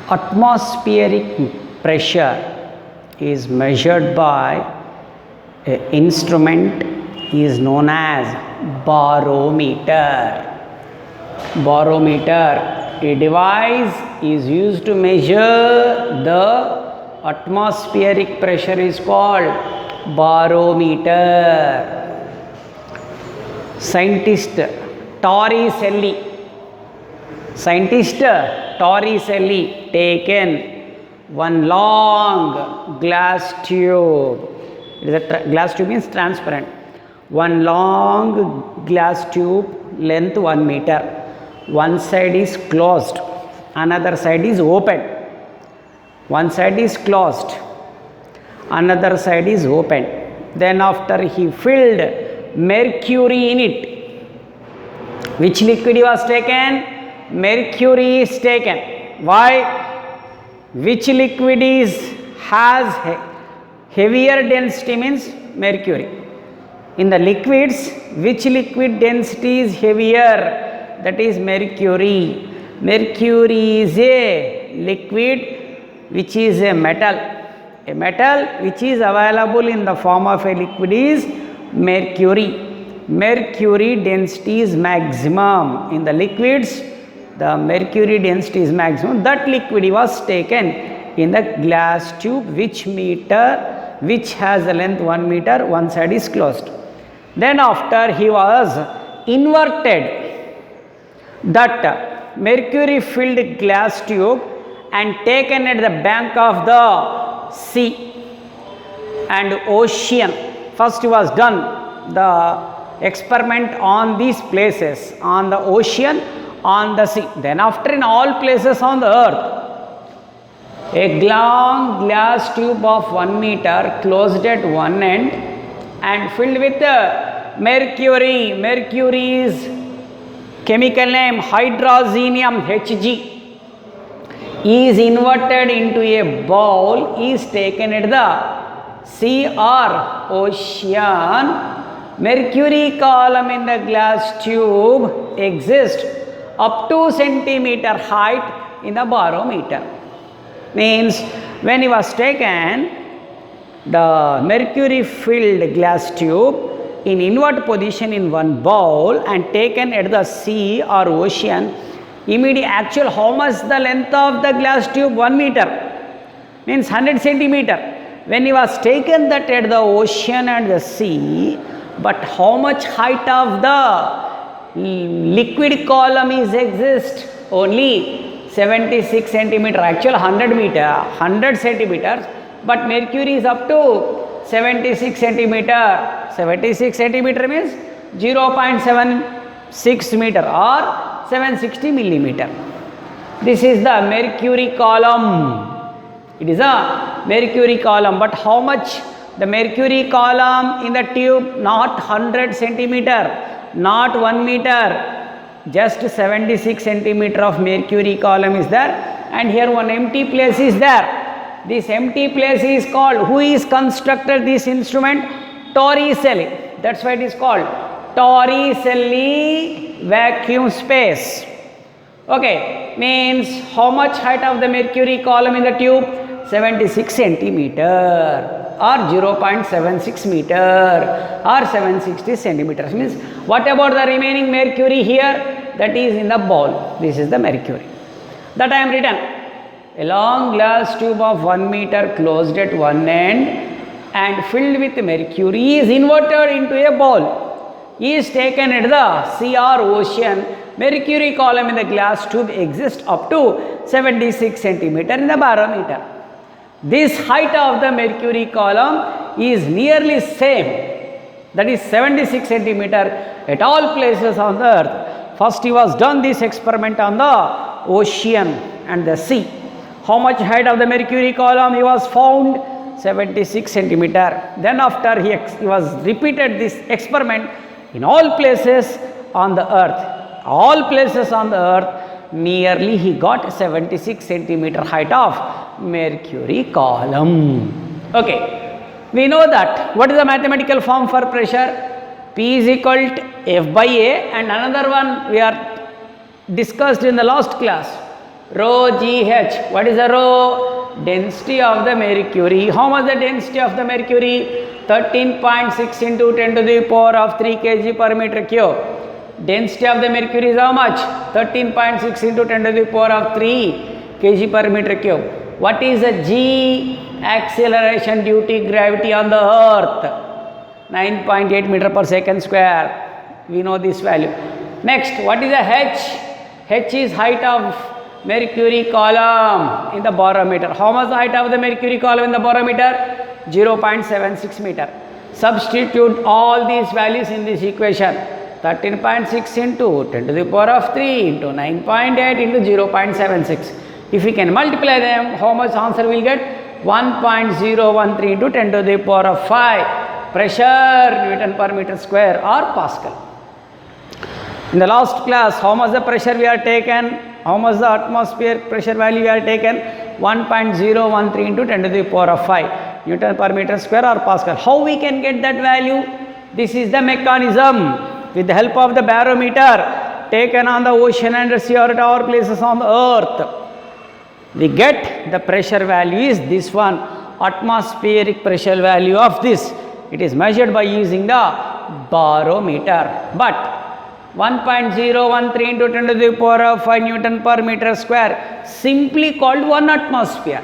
Atmospheric pressure is measured by an instrument is known as barometer. Barometer, a device is used to measure the atmospheric pressure is called barometer. Scientist Torricelli taken one long glass tube. Glass tube means transparent. One long glass tube, length 1 meter. One side is closed, another side is open. One side is closed, another side is open. Then after he filled mercury in it. Which liquid was taken? Mercury is taken. Why? Which liquid has heavier density means mercury. In the liquids, which liquid density is heavier? That is mercury. Mercury is a liquid which is a metal. A metal which is available in the form of a liquid is mercury. Mercury density is maximum. In the liquids, the mercury density is maximum. That liquid was taken in the glass tube which has a length 1 meter, one side is closed. Then after he was inverted that mercury filled glass tube and taken at the bank of the sea and ocean. First was done the experiment on these places, on the ocean, on the sea. Then after in all places on the earth, a long glass tube of 1 meter closed at one end and filled with mercury. Mercury is chemical name hydrazinium Hg. Is inverted into a bowl, is taken at the sea or ocean. Mercury column in the glass tube exists up to centimeter height in the barometer. Means when he was taken the mercury filled glass tube in invert position in one bowl and taken at the sea or ocean, immediate actual how much the length of the glass tube? 1 meter means 100 centimeter. When he was taken that at the ocean and the sea, but how much height of the liquid column is exist? Only 76 centimeter. Actual 100 centimeters, but mercury is up to 76 centimeter. 76 centimeter means 0.76 meter or 760 millimeter. This is the mercury column. It is a mercury column, but how much? The mercury column in the tube not 100 centimeter, not 1 meter, just 76 centimeter of mercury column is there, and here one empty place is there. This empty place is called, who is constructed this instrument? Torricelli. That's why it is called Torricelli vacuum space. Okay, means how much height of the mercury column in the tube? 76 centimeter or 0.76 meter or 760 centimeters. Means what about the remaining mercury here? That is in the bowl. This is the mercury. That I am written. A long glass tube of 1 meter closed at one end and filled with mercury is inverted into a bowl. Is taken at the sea or ocean. Mercury column in the glass tube exists up to 76 centimeter in the barometer. This height of the mercury column is nearly same, that is 76 centimeter at all places on the earth. First he was done this experiment on the ocean and the sea. How much height of the mercury column he was found? 76 centimeter. Then after he was repeated this experiment in all places on the earth. All places on the earth, nearly he got 76 centimeter height of mercury column. Okay, we know that. What is the mathematical form for pressure? P is equal to F by A, and another one we are discussed in the last class. Rho GH. What is the rho? Density of the mercury. How much the density of the mercury? 13.6 into 10 to the power of 3 kg per meter cube. Density of the mercury is how much? 13.6 into 10 to the power of 3 kg per meter cube. What is the G? Acceleration due to gravity on the earth? 9.8 meter per second square. We know this value. Next, what is the H? H is height of mercury column in the barometer. How much the height of the mercury column in the barometer? 0.76 meter. Substitute all these values in this equation. 13.6 into 10 to the power of 3 into 9.8 into 0.76. If we can multiply them, how much answer will get? 1.013 into 10 to the power of 5 pressure Newton per meter square or Pascal. In the last class, how much the pressure we are taken? How much the atmospheric pressure value we are taken? 1.013 into 10 to the power of 5 Newton per meter square or Pascal. How we can get that value? This is the mechanism. With the help of the barometer taken on the ocean and sea or at our places on the earth, we get the pressure value is this one, atmospheric pressure value of this. It is measured by using the barometer. But 1.013 into 10 to the power of 5 Newton per meter square simply called 1 atmosphere.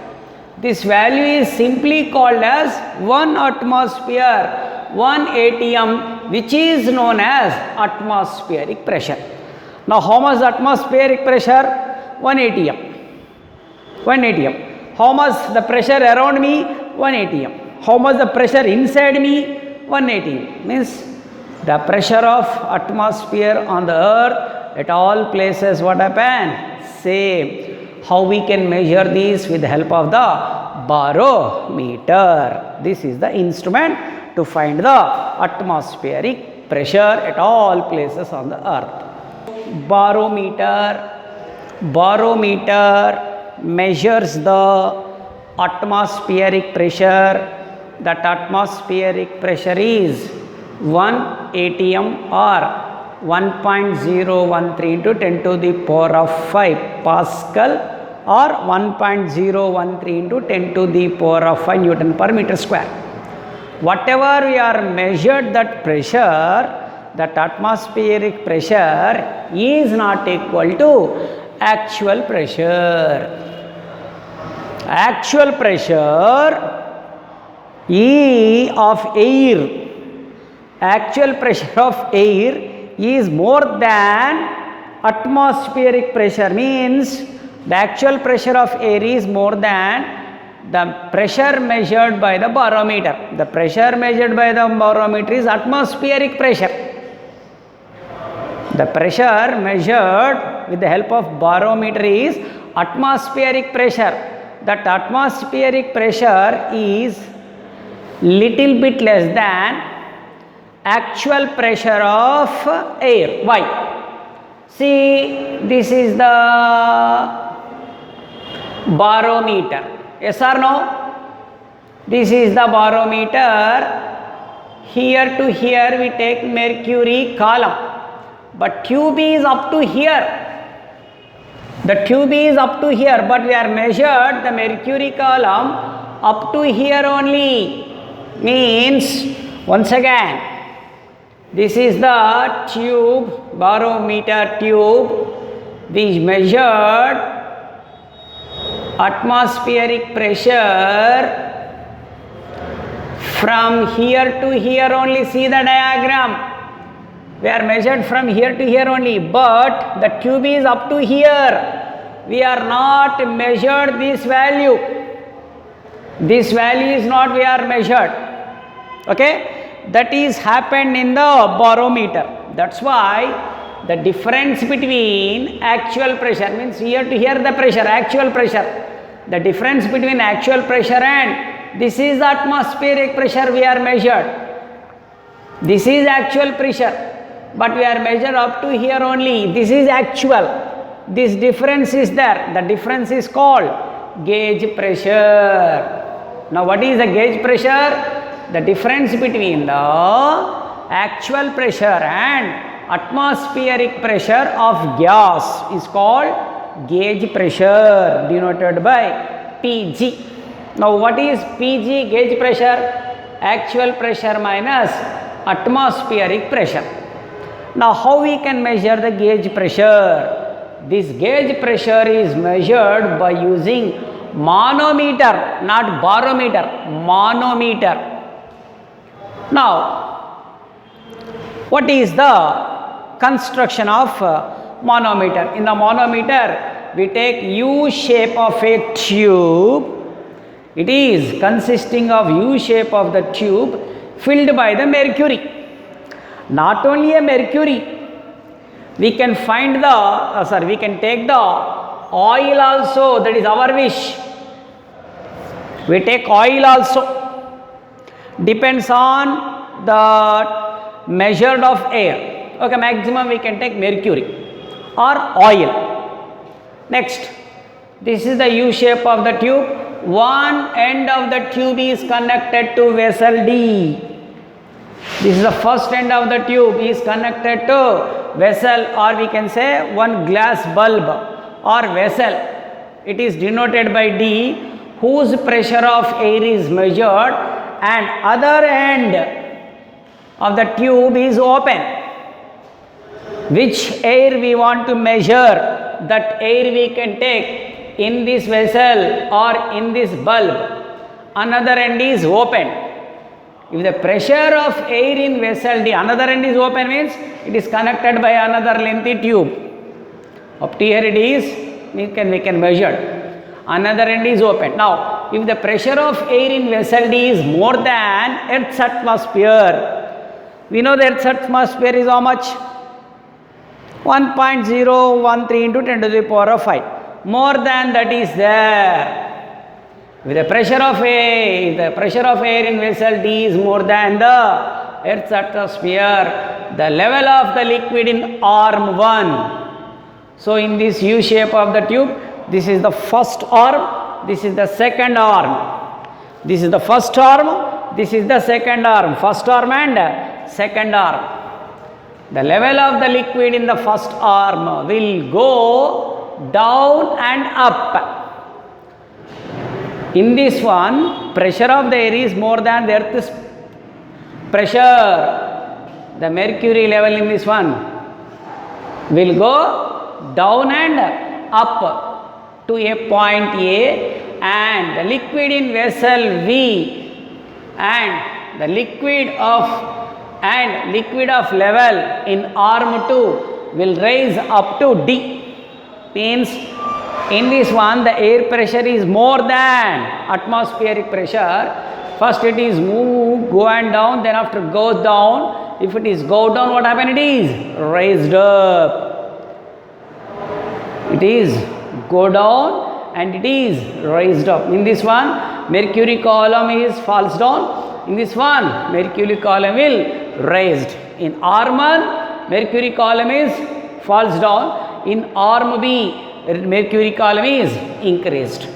This value is simply called as 1 atmosphere, 1 atm, which is known as atmospheric pressure. Now, how much atmospheric pressure? 1 atm. 1 atm. How much the pressure around me? 1 atm. How much the pressure inside me? 1 atm. Means the pressure of atmosphere on the earth at all places, what happen? Same. How we can measure this? With the help of the barometer. This is the instrument to find the atmospheric pressure at all places on the earth. Barometer measures the atmospheric pressure. That atmospheric pressure is 1 atm or 1.013 into 10 to the power of 5 Pascal or 1.013 into 10 to the power of 5 Newton per meter square. Whatever we are measured that pressure, that atmospheric pressure is not equal to actual pressure. Actual pressure E of air, actual pressure of air is more than atmospheric pressure, means the actual pressure of air is more than the pressure measured by the barometer. The pressure measured by the barometer is atmospheric pressure. The pressure measured with the help of barometer is atmospheric pressure. That atmospheric pressure is little bit less than actual pressure of air. Why? See, this is the barometer. Yes or no? This is the barometer. Here to here we take mercury column, but tube is up to here. The tube is up to here, but we are measured the mercury column up to here only. Means, once again, this is the tube, barometer tube, which measured atmospheric pressure from here to here only. See the diagram. We are measured from here to here only, but the tube is up to here. We are not measured this value. This value is not we are measured. Okay, that is happened in the barometer. That's why the difference between actual pressure, means here to here the pressure, actual pressure, the difference between actual pressure and this is the atmospheric pressure we are measured. This is actual pressure, but we are measured up to here only. This is actual. This difference is there. The difference is called gauge pressure. Now, what is the gauge pressure? The difference between the actual pressure and atmospheric pressure of gas is called gauge pressure denoted by PG. Now what is PG gauge pressure? Actual pressure minus atmospheric pressure. Now how we can measure the gauge pressure? This gauge pressure is measured by using manometer, not barometer, manometer. Now, what is the construction of manometer? In the manometer, we take U shape of a tube. It is consisting of U shape of the tube filled by the mercury. Not only a mercury, we can find the, we can take the oil also, that is our wish. We take oil also. Depends on the measured of air. Okay, maximum we can take mercury or oil. Next, this is the U shape of the tube. One end of the tube is connected to vessel D. This is the first end of the tube is connected to vessel, or we can say one glass bulb or vessel. It is denoted by D, whose pressure of air is measured, and other end of the tube is open. Which air we want to measure, that air we can take in this vessel or in this bulb. Another end is open. If the pressure of air in vessel D, another end is open, means it is connected by another lengthy tube. Up to here it is, we can measure. Another end is open. Now, if the pressure of air in vessel D is more than Earth's atmosphere, we know the Earth's atmosphere is how much? 1.013 into 10 to the power of 5. More than that is there. With the pressure of air in vessel D is more than the Earth's atmosphere, the level of the liquid in arm 1. So in this U shape of the tube, this is the first arm, this is the second arm. This is the first arm, this is the second arm. First arm and second arm. The level of the liquid in the first arm will go down and up. In this one, pressure of the air is more than the Earth's pressure. The mercury level in this one will go down and up to a point A, and the liquid in vessel V and the liquid of level in arm 2 will rise up to D. Means in this one, the air pressure is more than atmospheric pressure. First it is go and down, then after goes down. If it is go down, what happen? It is raised up. It is go down and it is raised up. In this one, mercury column falls down. In this one, mercury column will raised. In arm 1, mercury column falls down. In arm B, mercury column is increased.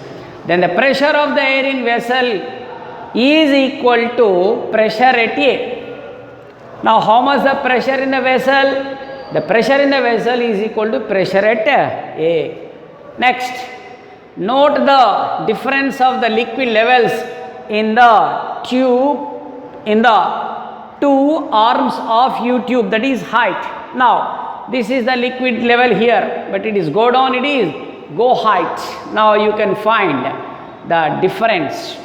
Then the pressure of the air in vessel is equal to pressure at A. Now how much the pressure in the vessel? The pressure in the vessel is equal to pressure at A. Next, note the difference of the liquid levels in the tube, in the two arms of U tube, that is height. Now this is the liquid level here, but it is go down, it is go height. Now you can find the difference.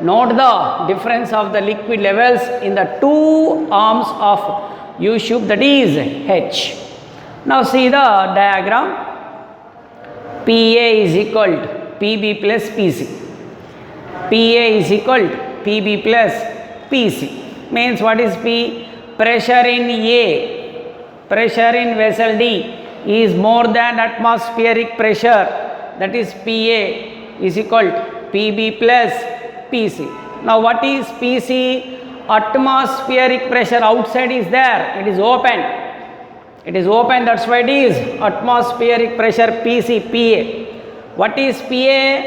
Note the difference of the liquid levels in the two arms of U tube, that is H. Now see the diagram. PA is equal to PB plus PC. PA is equal to PB plus PC. Means what is P? Pressure in A. Pressure in vessel D is more than atmospheric pressure, that is PA is equal to PB plus PC. Now what is PC? Atmospheric pressure outside is there, it is open. It is open, that's why it is atmospheric pressure PC, PA. What is PA?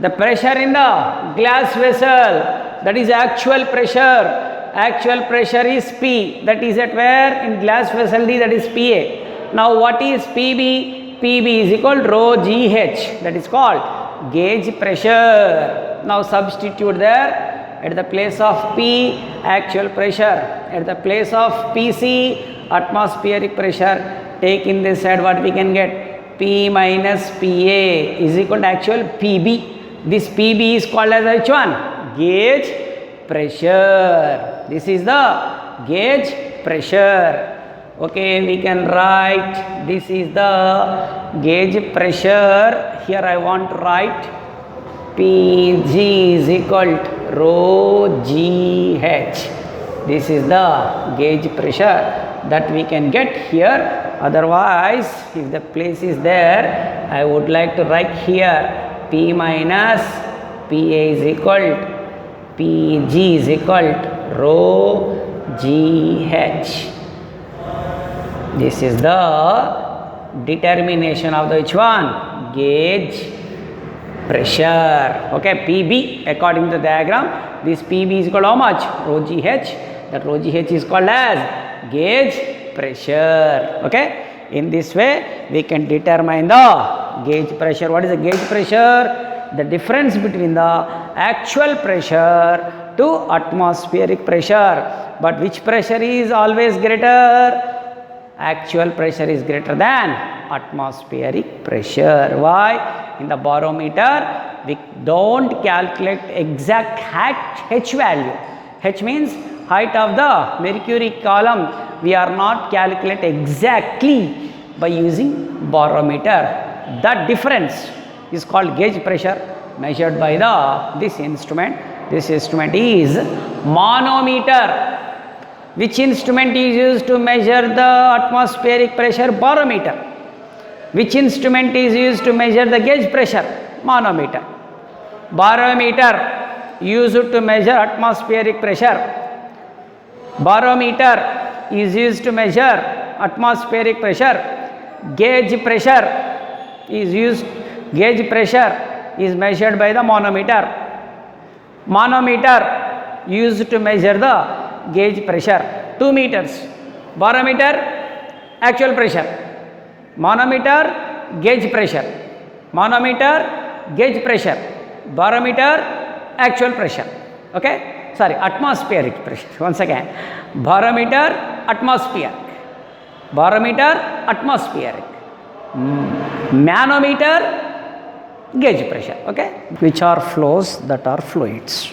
The pressure in the glass vessel, that is actual pressure. Actual pressure is P, that is at where? In glass vessel D, that is PA. Now what is PB? PB is equal to rho GH, that is called gauge pressure. Now substitute there at the place of P actual pressure, at the place of PC atmospheric pressure. Take in this side what we can get, P minus PA is equal to actual PB. This PB is called as which one? Gauge pressure. This is the gauge pressure. Okay, we can write this is the gauge pressure. Here I want to write PG is equal to rho GH. This is the gauge pressure that we can get here. Otherwise, if the place is there, I would like to write here P minus PA is equal to PG is equal to rho GH. This is the determination of the which one? Gauge pressure. Okay, PB according to the diagram, this PB is equal to how much? Rho GH. That rho GH is called as gauge pressure. Okay, in this way we can determine the gauge pressure. What is the gauge pressure? The difference between the actual pressure to atmospheric pressure. But which pressure is always greater? Actual pressure is greater than atmospheric pressure. Why? In the barometer we don't calculate exact H value. H means height of the mercury column. We are not calculate exactly by using barometer. That difference is called gauge pressure, measured by this instrument. This instrument is manometer. Which instrument is used to measure the atmospheric pressure? Barometer. Which instrument is used to measure the gauge pressure? Manometer. Barometer used to measure atmospheric pressure. Barometer is used to measure atmospheric pressure. Gauge pressure is measured by the manometer. Manometer used to measure the gauge pressure. 2 meters. Barometer actual pressure. Manometer gauge pressure. Manometer gauge pressure. Barometer actual pressure. Okay, sorry, atmospheric pressure. Once again, barometer atmospheric. Barometer atmospheric. Manometer gauge pressure. Okay, which are flows, that are fluids.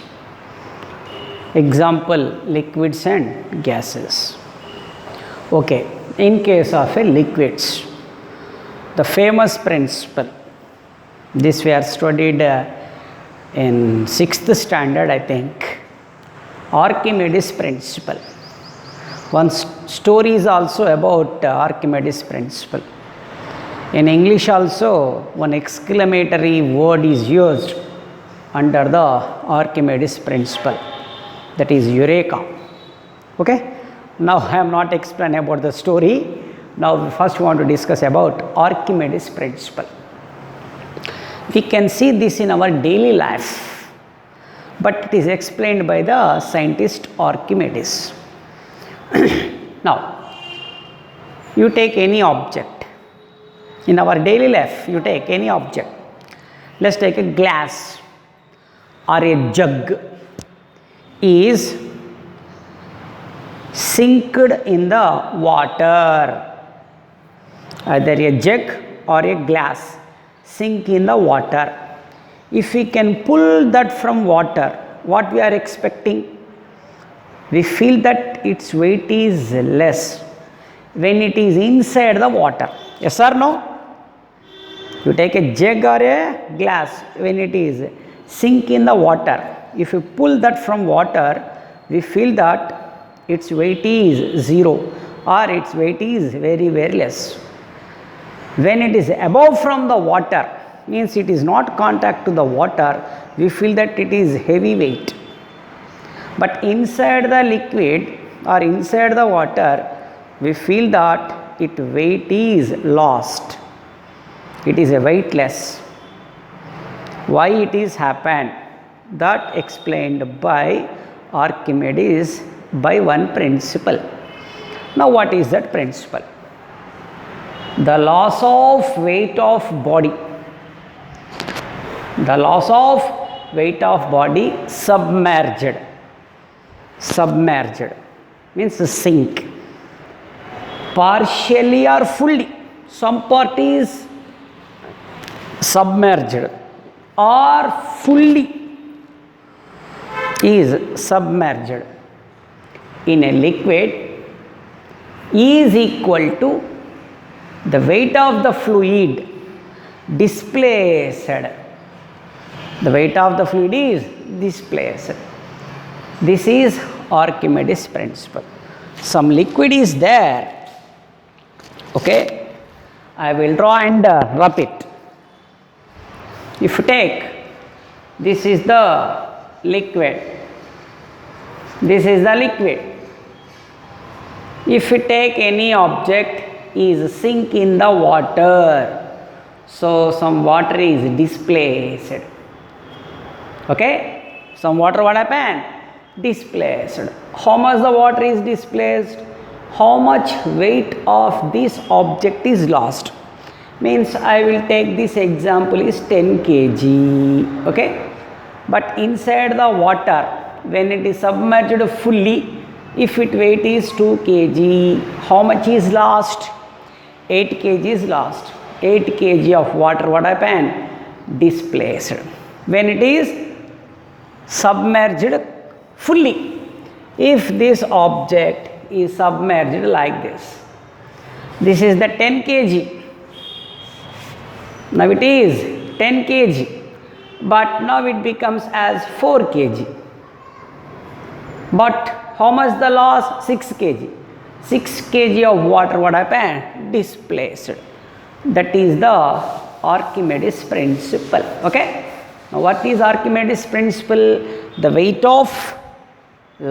Example, liquids and gases. Okay, in case of a liquids, the famous principle, this we are studied in 6th standard I think, Archimedes principle. One story is also about Archimedes principle. In English also one exclamatory word is used under the Archimedes principle, that is Eureka. Okay, now I am not explaining about the story. Now we first want to discuss about Archimedes principle. We can see this in our daily life, but it is explained by the scientist Archimedes. Now you take any object in our daily life, you take any object. Let's take a glass or a jug is sinked in the water. Either a jug or a glass sink in the water. If we can pull that from water, what we are expecting? We feel that its weight is less when it is inside the water. Yes or no? You take a jug or a glass, when it is sink in the water, if you pull that from water, we feel that its weight is 0 or its weight is very, very less. When it is above from the water, means it is not contact to the water, we feel that it is heavy weight. But inside the liquid or inside the water, we feel that its weight is lost. It is a weightless. Why it is happened? That explained by Archimedes by one principle. Now what is that principle? The loss of weight of body. The loss of weight of body submerged. Submerged means sink. Partially or fully. Some part is submerged or fully is submerged in a liquid is equal to the weight of the fluid displaced. The weight of the fluid is displaced. This is Archimedes principle. Some liquid is there. Okay, I will draw and rub it. If you take, this is the liquid. This is the liquid. If you take any object is sink in the water, so some water is displaced. Okay, some water what happened? Displaced. How much the water is displaced? How much weight of this object is lost? Means I will take this example is 10 kg. Okay, but inside the water when it is submerged fully, if its weight is 2 kg, how much is lost? 8 kg is lost. 8 kg of water what happened? Displaced. When it is submerged fully. If this object is submerged like this, this is the 10 kg. Now it is 10 kg, but now it becomes as 4 kg. But how much the loss? 6 kg. 6 kg of water what happened? Displaced. That is the Archimedes principle. Okay. Now what is Archimedes principle? The weight of the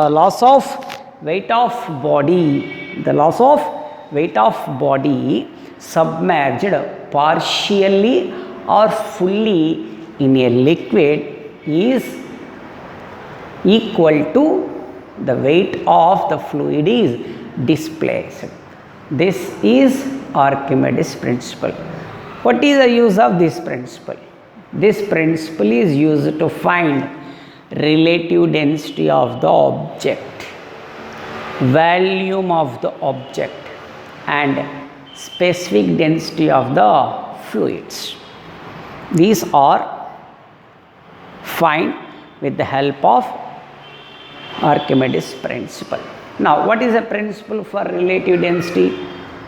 loss of weight of body. The loss of weight of body submerged partially or fully in a liquid is equal to the weight of the fluid is displaced. This is Archimedes principle. What is the use of this principle? This principle is used to find relative density of the object, volume of the object and specific density of the fluids. These are found with the help of Archimedes principle. Now what is the principle for relative density?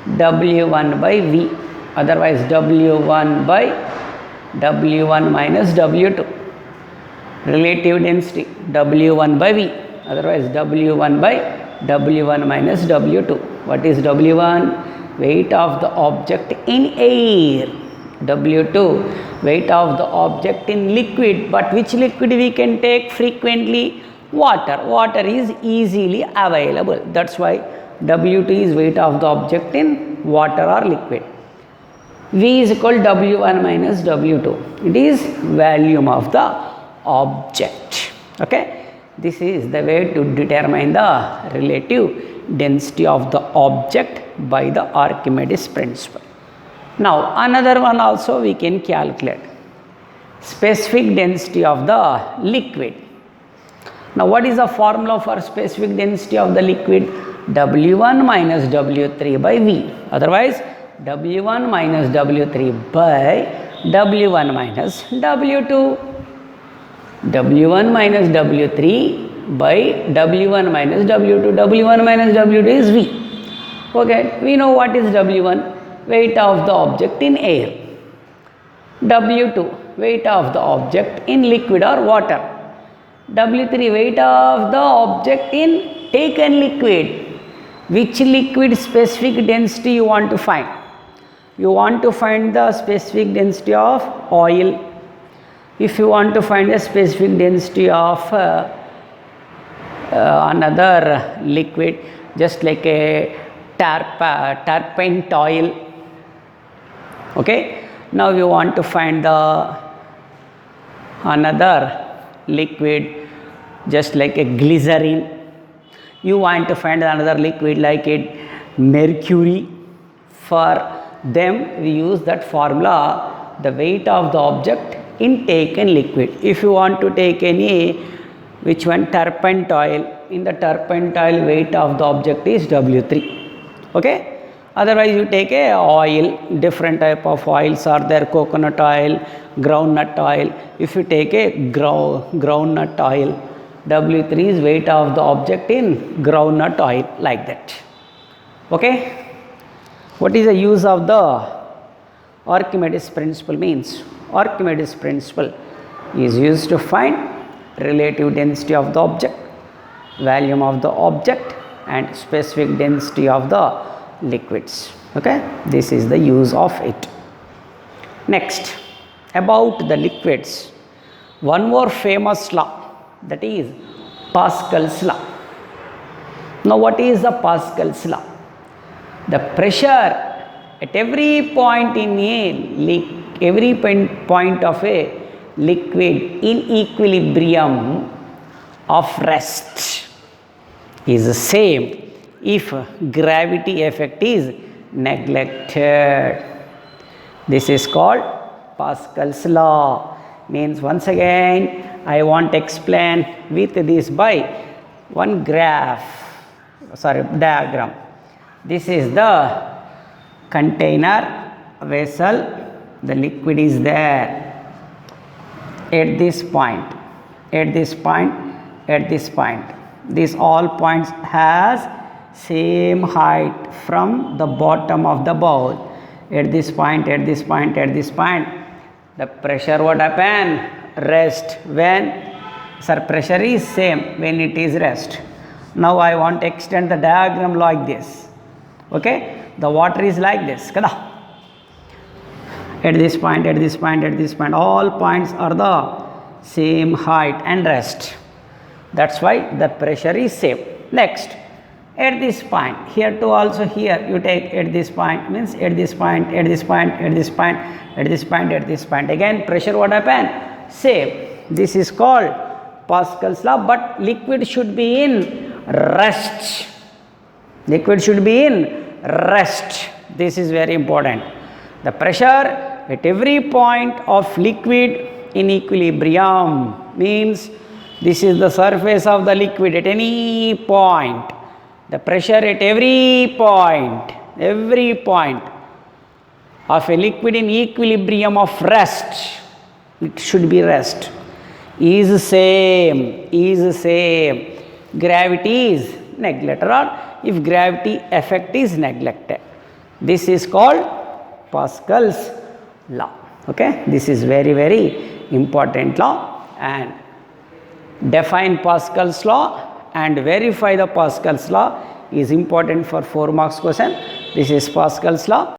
W1 by V, otherwise W1 by W1 minus W2. Relative density W1 by V, otherwise W1 by W1 minus W2. What is W1? Weight of the object in air. W2, weight of the object in liquid. But which liquid we can take frequently? Water. Water is easily available. That's why W2 is weight of the object in water or liquid. V is equal to W1 minus W2. It is volume of the object. Okay. This is the way to determine the relative density of the object by the Archimedes principle. Now another one also we can calculate. Specific density of the liquid. Now what is the formula for specific density of the liquid? W1 minus W3 by V. Otherwise W1 minus W3 by W1 minus W2. W1 minus W3 by W1 minus W2. W1 minus W2 is V. Okay, we know what is W1, weight of the object in air. W2, weight of the object in liquid or water. W3, weight of the object in taken liquid. Which liquid specific density you want to find? You want to find the specific density of oil. If you want to find a specific density of another liquid, just like a turpentine oil. Okay. Now you want to find the another liquid, just like a glycerin. You want to find another liquid like it mercury. For them we use that formula, the weight of the object in taken liquid. If you want to take any, which one, turpentine, in the turpentine weight of the object is W3. Okay. Otherwise you take a oil, different type of oils are there, coconut oil, groundnut oil. If you take a groundnut oil, W3 is weight of the object in groundnut oil, like that. Okay. What is the use of the Archimedes principle? Means Archimedes principle is used to find relative density of the object, volume of the object, and specific density of the liquids. Okay, this is the use of it. Next, about the liquids, one more famous law, that is Pascal's law. Now what is the Pascal's law? The pressure at every point in every point of a liquid in equilibrium of rest is the same if gravity effect is neglected. This is called Pascal's law. Means once again I want to explain with this by one diagram. This is the container, vessel, the liquid is there at this point, at this point, at this point. These all points has same height from the bottom of the bowl. At this point, at this point, at this point, the pressure what happen? Rest. When pressure is same when it is rest. Now I want to extend the diagram like this. Okay, the water is like this. Kada? At this point, at this point, at this point, all points are the same height and rest. That's why the pressure is same. Next, at this point, here to also here you take at this point, means at this point, at this point, at this point, at this point, at this point. Again pressure what happen? Same. This is called Pascal's law, but liquid should be in rest. Liquid should be in rest. This is very important. The pressure at every point of liquid in equilibrium means this is the surface of the liquid at any point. The pressure at every point of a liquid in equilibrium of rest, it should be rest, is same. Gravity is neglected, or if gravity effect is neglected. This is called Pascal's law. Okay, this is very, very important law, and define Pascal's law and verify the Pascal's law is important for 4 marks question. This is Pascal's law.